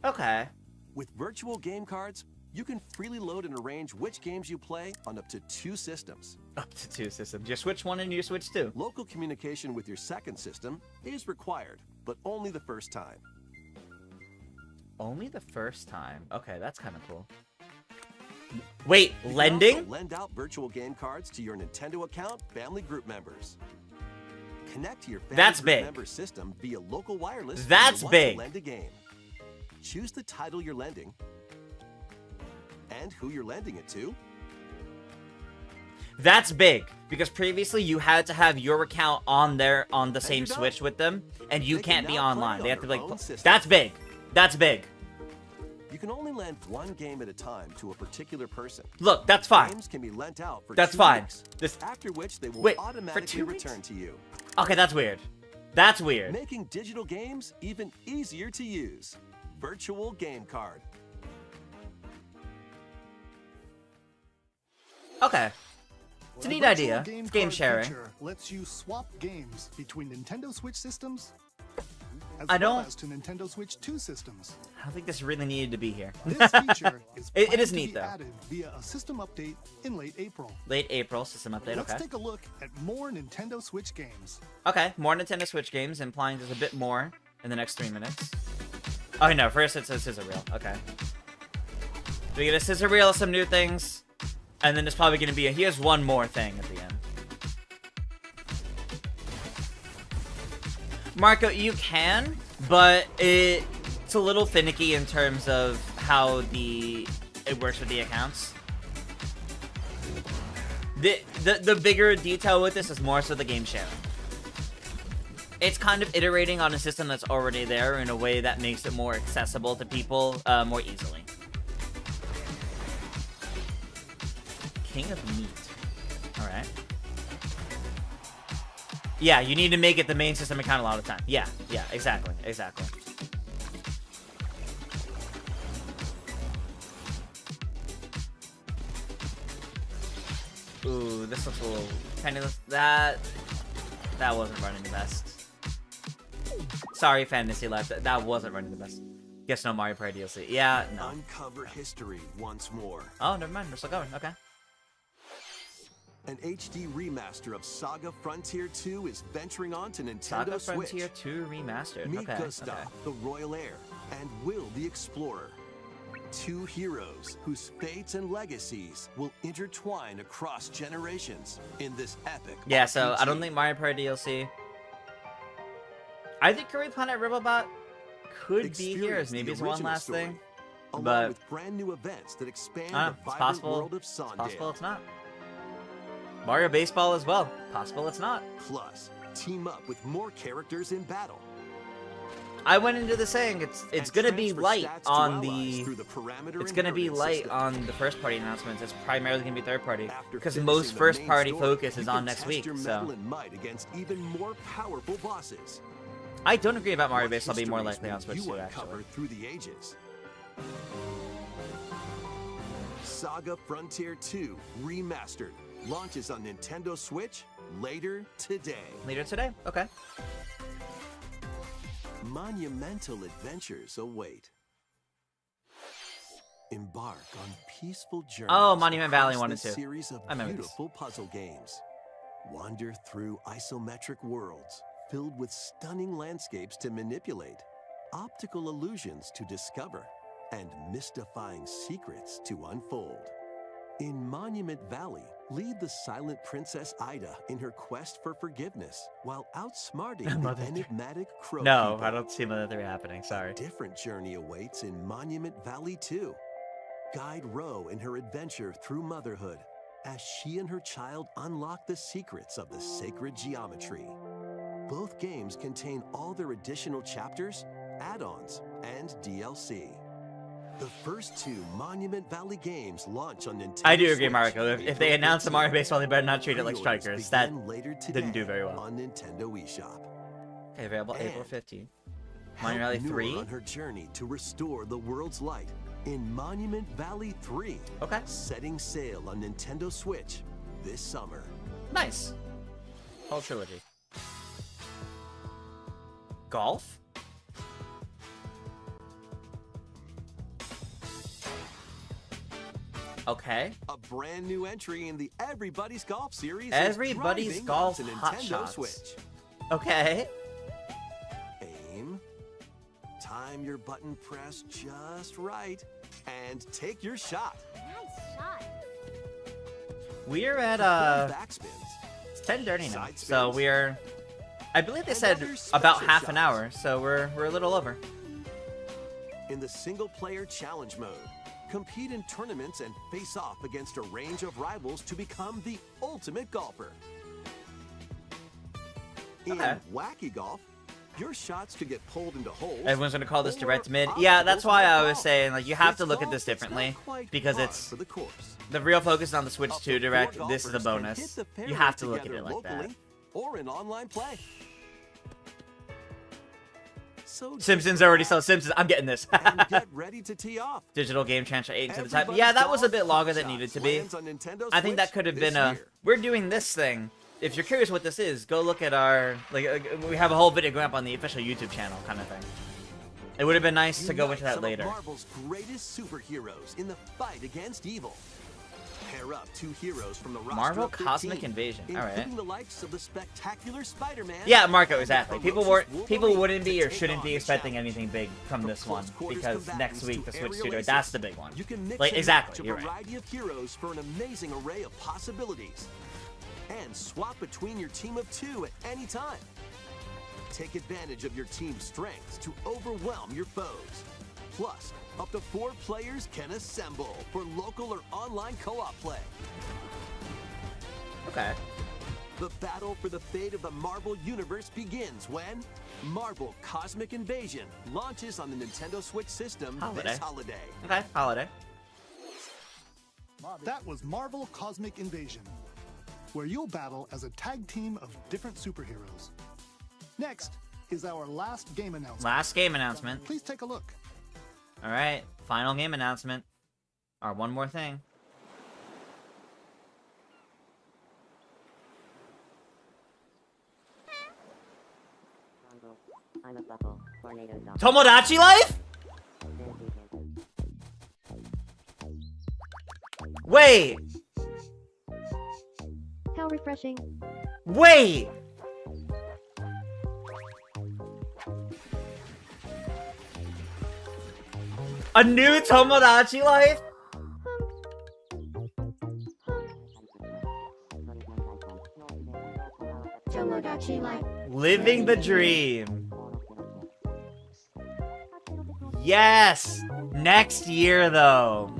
Okay. With virtual game cards, you can freely load and arrange which games you play on up to two systems. Up to two systems. Your Switch 1 and your Switch 2. Local communication with your second system is required, but only the first time. Only the first time. Okay, that's kind of cool. Wait, You can lending? also lend out virtual game cards to your Nintendo account family group members. Connect to your family That's group big. member system via local wireless. when That's you want big. To lend a game. Choose the title you're lending and who you're lending it to. That's big. Because previously you had to have your account on the same you're done. Switch with them, and you They can can't be now play online. on They have to their like. own system. That's big. That's big. You can only lend one game at a time to a particular person. Look, that's fine. Games can be lent out for That's 2 fine. weeks, This. after which they will Wait, for automatically 2 weeks? return to you, Okay, that's weird. That's weird. making digital games even easier to use. Virtual Game Card. Okay. It's a The neat virtual idea. It's game card sharing. feature lets you swap games between Nintendo Switch systems as I well don't- as to Nintendo Switch 2 systems. I don't think this really needed to be here. This feature is It planned is to neat, be though. added via a system update in late April. Late April system update. Let's Okay. take a look at more Nintendo Switch games. Okay. More Nintendo Switch games, implying there's a bit more in the next 3 minutes. Oh no! First it says scissor reel. Okay. We get a scissor reel, some new things, and then there's probably going to be a here's one more thing at the end. Marco, you can, but it's a little finicky in terms of how it works with the accounts. The bigger detail with this is more so the game sharing. It's kind of iterating on a system that's already there in a way that makes it more accessible to people more easily. King of Meat. Alright. Yeah, you need to make it the main system account a lot of time. Yeah, exactly. Ooh, this looks a little penniless. That wasn't running the best. Sorry, Fantasy Life. That wasn't running the best. Guess no Mario Party DLC. Yeah, no. Uncover history once more. Oh, never mind. We're still going. Okay. An HD remaster of Saga Frontier 2 is venturing on to Nintendo Saga Switch. Frontier 2 Remastered. Meet Okay. Gustav, Okay. the Royal Heir, and Will the Explorer. 2 heroes whose fates and legacies will intertwine across generations in this epic Yeah, so I don't RPG. think Mario Party DLC. I think Curry Planet Ribbobot could be here Experience as maybe the it's one original last story, thing. along but- with brand new events that expand I the don't know. It's vibrant possible. world of It's possible Sondale. it's not. Mario Baseball as well. Possible it's not. Plus, team up with more characters in battle. I went into this saying it's and gonna be transfer light stats to on allies the. through the parameter It's gonna be inheritance light system. on the first party announcements. It's primarily gonna be third party After because finishing most the first main party story, focus you is can on next test week. your So mettle and might against even more powerful bosses. I don't agree about Mario What Baseball being more histories likely on will Switch you 2 uncover actually. through the ages. Saga Frontier 2 Remastered launches on Nintendo Switch later today. Later today. Okay. Monumental adventures await. Embark on peaceful journeys. Oh, Monument Valley across 1 and this 2. series of I remember these. beautiful puzzle games. Wander through isometric worlds filled with stunning landscapes to manipulate, optical illusions to discover, and mystifying secrets to unfold. In Monument Valley, lead the silent Princess Ida in her quest for forgiveness while outsmarting the Mother- enigmatic crow No, people. I don't see Mother 3 happening. Sorry. Different journey awaits in Monument Valley 2. Guide Ro in her adventure through motherhood as she and her child unlock the secrets of the sacred geometry. Both games contain all their additional chapters, add-ons, and DLC. The first 2 Monument Valley games launch on Nintendo I do agree, Switch Marco. If April they announce a 15th. Mario Baseball, they better not treat it like Pre-orders Strikers. That begin later didn't do today very well. on Nintendo eShop. okay, available April And 15th. Help Mario Valley Noor 3. on her journey to restore the world's light in Monument Valley 3. Okay. Setting sail on Nintendo Switch this summer. Nice. Whole trilogy. Golf? Okay. A brand new entry in the Everybody's Golf series. Everybody's is driving Golf onto Hot Nintendo Shots. Switch. Okay. Aim. Time your button press just right. And take your shot. Nice shot. We're at Perform backspins. it's 10:30 now. Side So spins. we're I believe they said Another about special half an shots. hour, so we're a little over. In the single player challenge mode, compete in tournaments, and face off against a range of rivals to become the ultimate golfer. Okay. In wacky golf, your shots could get pulled into holes. Everyone's gonna call this or direct mid. Yeah, that's why I was obstacles saying like you have to It's look at golf this that's not differently quite because par it's for the course. the real focus is on the Switch Up 2 to Direct. 4 This is a golfers can bonus. hit the You fairway have to look at together it like that. locally or in online play. So Simpsons already saw Simpsons. I'm getting this. and get ready to tee off. Digital game transfer 8 into the type. Everybody's Yeah, that was a golf bit longer than Hot it needed Shots to be. lands on Nintendo I think that Switch could have this been a. year. We're doing this thing. If you're curious what this is, go look at our we have a whole video going up on the official YouTube channel kind of thing. It would have been nice to go Unite into that some later. Of Marvel's greatest superheroes in the fight against evil. Pair up 2 heroes from the roster Marvel of 13, Cosmic Invasion. All right. including the likes of the spectacular Spider-Man. Yeah, Marco, and exactly. the People ferocious wouldn't be Wolverine or to shouldn't take be on the expecting challenge. anything big from From this one close quarters because next combatants week the to Switch aerial 2 Direct. aces, That's the big one. You can mix Like and exactly, match a you're right. variety of heroes for an amazing array of possibilities. And swap between your team of 2 at any time. Take advantage of your team's strengths to overwhelm your foes. Plus, up to 4 players can assemble for local or online co-op play. Okay. The battle for the fate of the Marvel Universe begins when Marvel Cosmic Invasion launches on the Nintendo Switch system Holiday. this holiday. Okay. Holiday. That was Marvel Cosmic Invasion, where you'll battle as a tag team of different superheroes. Next is our last game announcement. Last game announcement. Please take a look. All right. Final game announcement. Or one more thing. Tomodachi Life? Wait. How refreshing. Wait. A new Tomodachi Life? Tomodachi Life. Living the dream. Yes. Next year, though.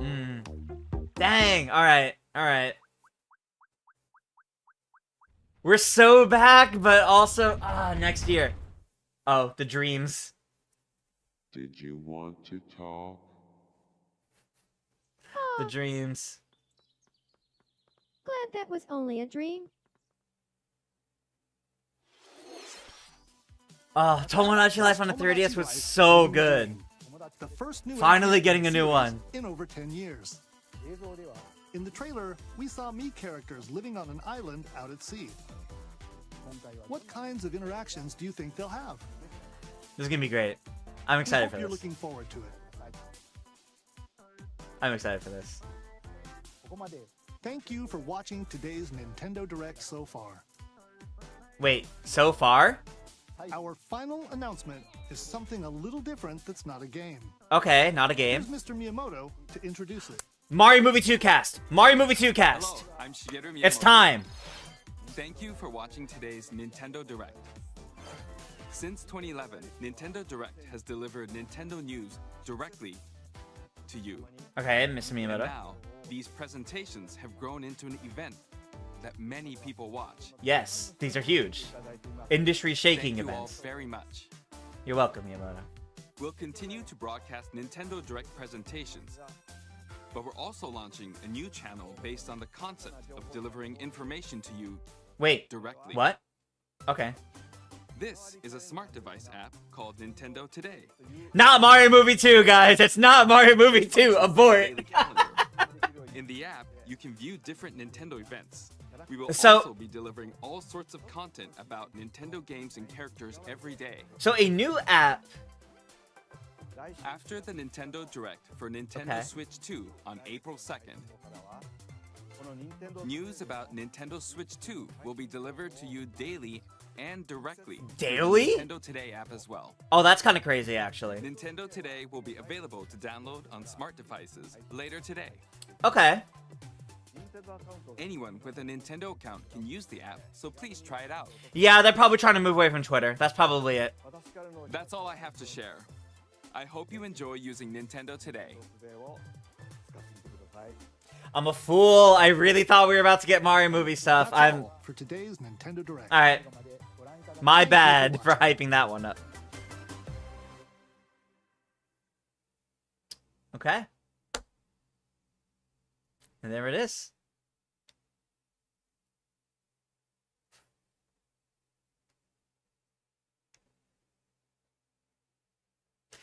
Dang. All right. All right. We're so back, but also next year. Oh, the dreams. Did you want to talk? The dreams. Glad that was only a dream. Oh, Tomodachi Life on the 3DS was so good. The first new Finally entry getting in a the new series one. in over 10 years. In the trailer, we saw Mii characters living on an island out at sea. What kinds of interactions do you think they'll have? This is gonna be great. I'm We excited hope for you're this. looking forward to it. I'm excited for this. Thank you for watching today's Nintendo Direct so far. Wait, so far? Our final announcement is something a little different that's not a game. Okay, not a game. Here's Mr. Miyamoto to introduce it. Mario Movie 2 cast. Mario Movie 2 cast. Hello, I'm Shigeru Miyamoto. It's time. Thank you for watching today's Nintendo Direct. Since 2011, Nintendo Direct has delivered Nintendo news directly to you. Okay, Mr. And Miyamoto. now, these presentations have grown into an event that many people watch. Yes, these are huge. Industry shaking Thank you all events. very much. You're welcome, Miyamoto. We'll continue to broadcast Nintendo Direct presentations, but we're also launching a new channel based on the concept of delivering information to you Wait, directly. what? Okay. This is a smart device app called Nintendo Today. Not Mario Movie 2, guys. It's not Mario Movie 2. Abort. Daily calendar. In the app, you can view different Nintendo events. We will So- also be delivering all sorts of content about Nintendo games and characters every day. So a new app. After the Nintendo Direct for Nintendo Okay. Switch 2 on April 2nd, news about Nintendo Switch 2 will be delivered to you daily and directly through the Daily? Nintendo Today app as well. Oh, that's kind of crazy, actually. Nintendo Today will be available to download on smart devices later today. Okay. Anyone with a Nintendo account can use the app, so please try it out. Yeah, they're probably trying to move away from Twitter. That's probably it. That's all I have to share. I hope you enjoy using Nintendo Today. I'm a fool. I really thought we were about to get Mario movie stuff. That's I'm... all for today's Nintendo Direct. Alright. My Thank you for bad for watching. hyping that one up. Okay. And there it is.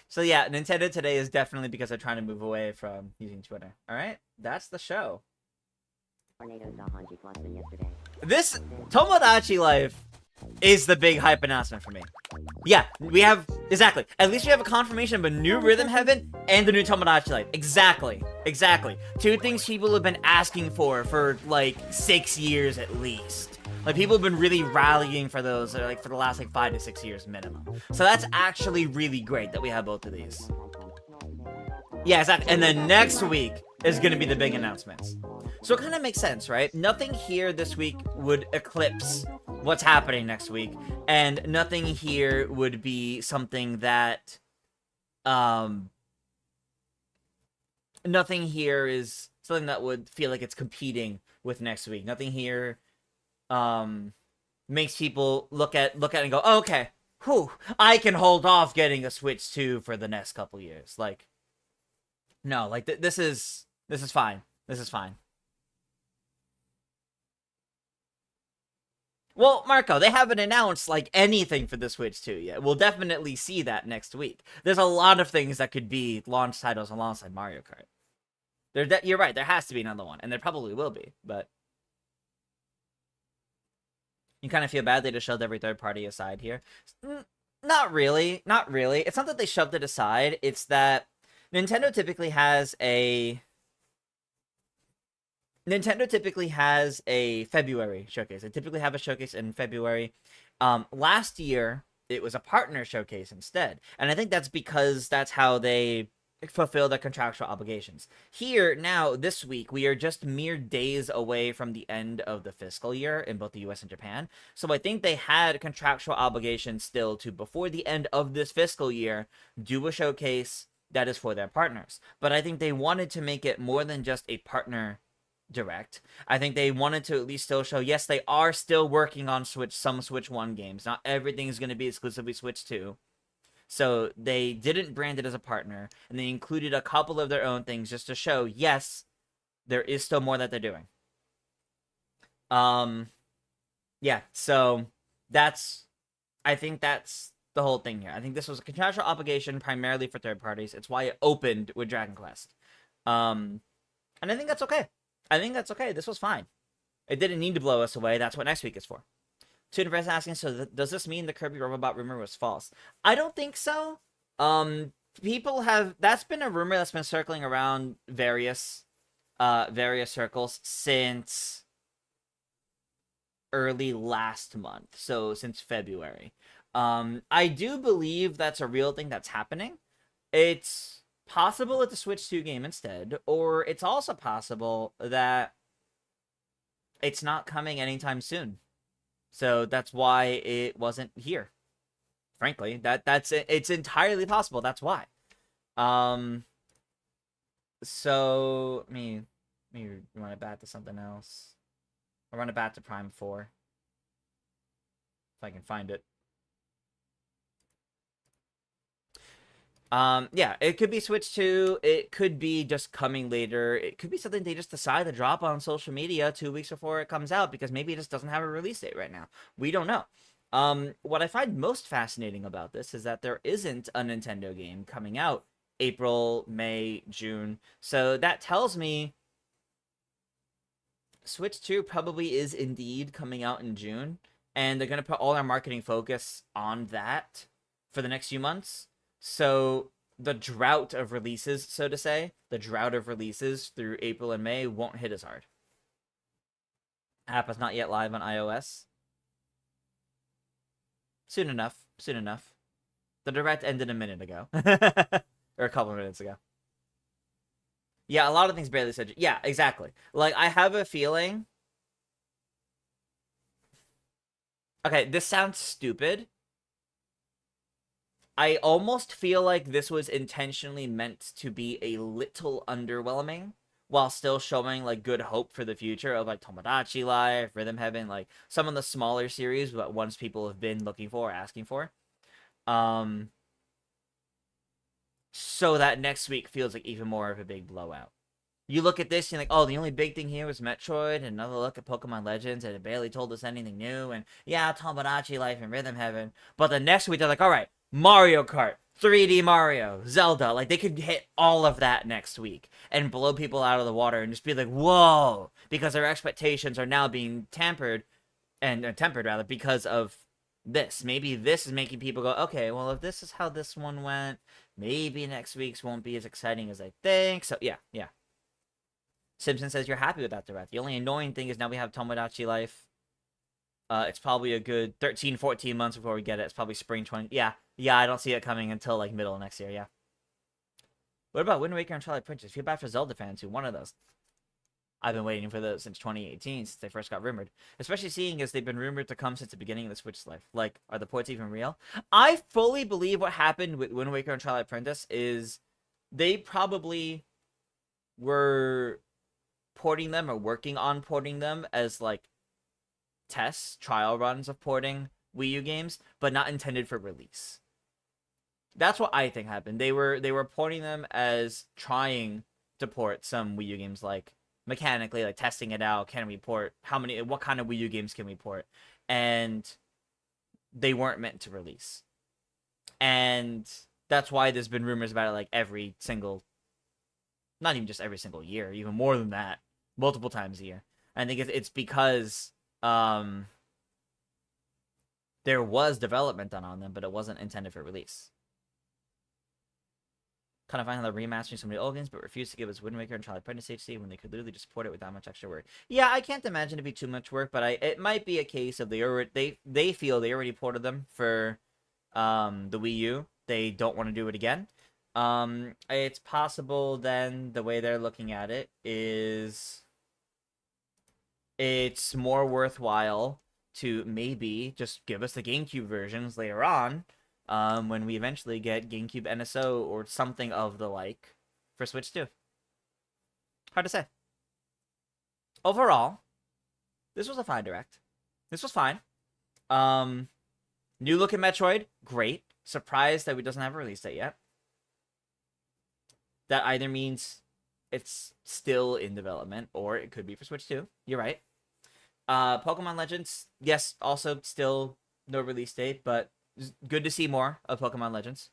So yeah, Nintendo today is definitely because they're trying to move away from using Twitter. Alright? That's the show. This Tomodachi Life is the big hype announcement for me. Yeah, we have... Exactly. At least we have a confirmation of a new Rhythm Heaven and the new Tomodachi Life. Exactly. Exactly. Two things people have been asking for like 6 years at least. Like, people have been really rallying for those, like, for the last, like, 5 to 6 years minimum. So that's actually really great that we have both of these. Yeah, exactly. And then next week is going to be the big announcements. So it kind of makes sense, right? Nothing here this week would eclipse what's happening next week. And nothing here would be something that... Nothing here is something that would feel like it's competing with next week. Nothing here... makes people look at it and go, oh, okay, whew, I can hold off getting a Switch 2 for the next couple years. Like, no, like, this is fine. This is fine. Well, Marco, they haven't announced, like, anything for the Switch 2 yet. We'll definitely see that next week. There's a lot of things that could be launch titles alongside Mario Kart. You're right, there has to be another one, and there probably will be, but... You kind of feel bad they just shoved every third party aside here. Not really. Not really. It's not that they shoved it aside. It's that Nintendo typically has a February showcase. They typically have a showcase in February. Last year, it was a partner showcase instead. And I think that's because that's how they fulfill their contractual obligations. Here, now, this week, we are just mere days away from the end of the fiscal year in both the US and Japan. So I think they had contractual obligations still to, before the end of this fiscal year, do a showcase that is for their partners. But I think they wanted to make it more than just a partner direct. I think they wanted to at least still show, yes, they are still working on some Switch 1 games. Not everything is going to be exclusively Switch 2. So they didn't brand it as a partner, and they included a couple of their own things just to show, yes, there is still more that they're doing. Yeah, so I think that's the whole thing here. I think this was a contractual obligation primarily for third parties. It's why it opened with Dragon Quest. And I think that's okay. This was fine. It didn't need to blow us away. That's what next week is for. Student friends asking, so does this mean the Kirby Robobot rumor was false? I don't think so. That's been a rumor that's been circling around various circles since early last month. So since February. I do believe that's a real thing that's happening. It's possible it's a Switch 2 game instead, or it's also possible that it's not coming anytime soon. So that's why it wasn't here. Frankly, that's it. It's entirely possible. That's why. So let me run it back to something else. I'll run it back to Prime 4. If I can find it. Yeah, it could be Switch 2. It could be just coming later. It could be something they just decide to drop on social media 2 weeks before it comes out because maybe it just doesn't have a release date right now. We don't know. What I find most fascinating about this is that there isn't a Nintendo game coming out April, May, June. So that tells me Switch 2 probably is indeed coming out in June, and they're going to put all their marketing focus on that for the next few months. So the drought of releases, so to say, through April and May won't hit as hard. App is not yet live on iOS. Soon enough. The direct ended a minute ago. Or a couple of minutes ago. Yeah, a lot of things barely said. Yeah, exactly. Like, I have a feeling... Okay, this sounds stupid. I almost feel like this was intentionally meant to be a little underwhelming while still showing like good hope for the future of like Tomodachi Life, Rhythm Heaven, like some of the smaller series that once people have been looking for, asking for. So that next week feels like even more of a big blowout. You look at this, and you're like, oh, the only big thing here was Metroid, and another look at Pokemon Legends, and it barely told us anything new, and yeah, Tomodachi Life and Rhythm Heaven. But the next week, they're like, all right, Mario Kart, 3D Mario, Zelda. Like, they could hit all of that next week and blow people out of the water and just be like, whoa, because their expectations are now being tempered rather, because of this. Maybe this is making people go, okay, well, if this is how this one went, maybe next week's won't be as exciting as I think. So, yeah. Simpson says you're happy with that direct. The only annoying thing is now we have Tomodachi Life. It's probably a good 13, 14 months before we get it. It's probably spring 20. Yeah, I don't see it coming until like middle of next year, yeah. What about Wind Waker and Twilight Princess? Feel bad for Zelda fans who wanted those. I've been waiting for those since 2018, since they first got rumored. Especially seeing as they've been rumored to come since the beginning of the Switch's life. Like, are the ports even real? I fully believe what happened with Wind Waker and Twilight Princess is they probably were porting them or working on porting them as like tests, trial runs of porting Wii U games, but not intended for release. That's what I think happened. They were porting them as trying to port some Wii U games, like mechanically, like testing it out. Can we port what kind of Wii U games can we port? And they weren't meant to release. And that's why there's been rumors about it like every single, not even just every single year, even more than that, multiple times a year. I think it's because there was development done on them, but it wasn't intended for release. Kind of find how they're remastering so many old games, but refuse to give us Wind Waker and Twilight Princess HD when they could literally just port it without much extra work. Yeah, I can't imagine it'd be too much work, but it might be a case of they feel they already ported them for the Wii U. They don't want to do it again. It's possible then the way they're looking at it is it's more worthwhile to maybe just give us the GameCube versions later on, when we eventually get GameCube NSO or something of the like for Switch 2. Hard to say. Overall, this was a fine direct. This was fine. New look at Metroid, great. Surprised that it doesn't have a release date yet. That either means it's still in development, or it could be for Switch 2. You're right. Pokemon Legends, yes, also still no release date, but good to see more of Pokemon Legends.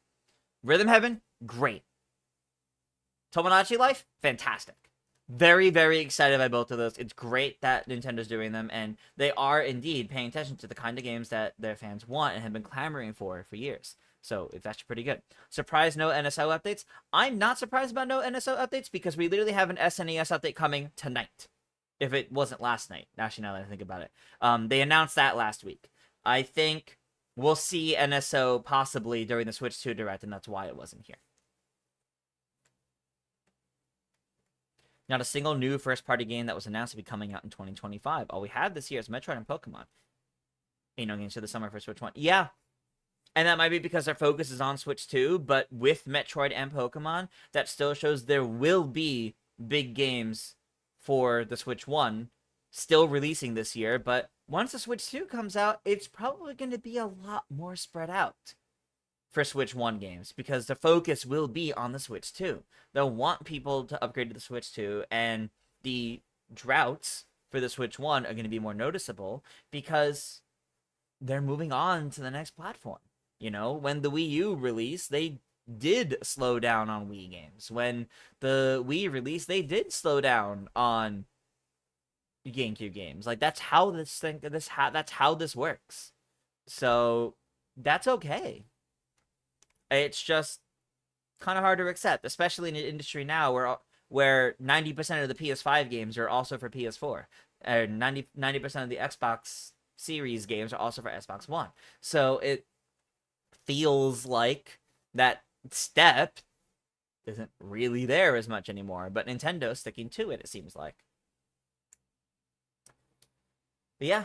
Rhythm Heaven, great. Tomodachi Life, fantastic. Very, very excited by both of those. It's great that Nintendo's doing them, and they are indeed paying attention to the kind of games that their fans want and have been clamoring for years. So it's actually pretty good. Surprised no NSO updates? I'm not surprised about no NSO updates because we literally have an SNES update coming tonight. If it wasn't last night. Actually, now that I think about it. They announced that last week. I think we'll see NSO possibly during the Switch 2 Direct, and that's why it wasn't here. Not a single new first-party game that was announced to be coming out in 2025. All we have this year is Metroid and Pokemon. Games for the summer for Switch 1. Yeah. And that might be because their focus is on Switch 2, but with Metroid and Pokemon, that still shows there will be big games for the Switch 1 still releasing this year, but once the Switch 2 comes out, it's probably going to be a lot more spread out for Switch 1 games because the focus will be on the Switch 2. They'll want people to upgrade to the Switch 2, and the droughts for the Switch 1 are going to be more noticeable because they're moving on to the next platform. When the Wii U released, they did slow down on Wii games. When the Wii released, they did slow down on GameCube games. Like that's how that's how this works. So that's okay. It's just kind of hard to accept, especially in an industry now where 90% of the PS5 games are also for PS4, and 90% of the Xbox Series games are also for Xbox One. So it feels like that step isn't really there as much anymore, but Nintendo's sticking to it seems like. But yeah,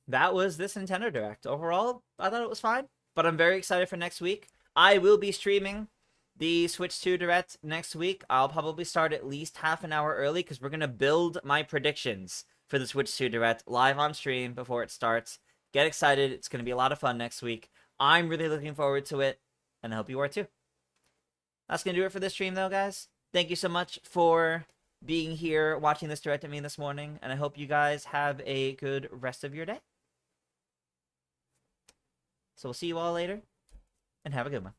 that was this Nintendo Direct. Overall, I thought it was fine, but I'm very excited for next week. I will be streaming the Switch 2 Direct next week, I'll probably start at least half an hour early because we're going to build my predictions for the Switch 2 Direct live on stream before it starts. Get excited. It's going to be a lot of fun next week. I'm really looking forward to it, and I hope you are too. That's going to do it for this stream, though, guys. Thank you so much for being here, watching this Direct at me this morning, and I hope you guys have a good rest of your day. So we'll see you all later, and have a good one.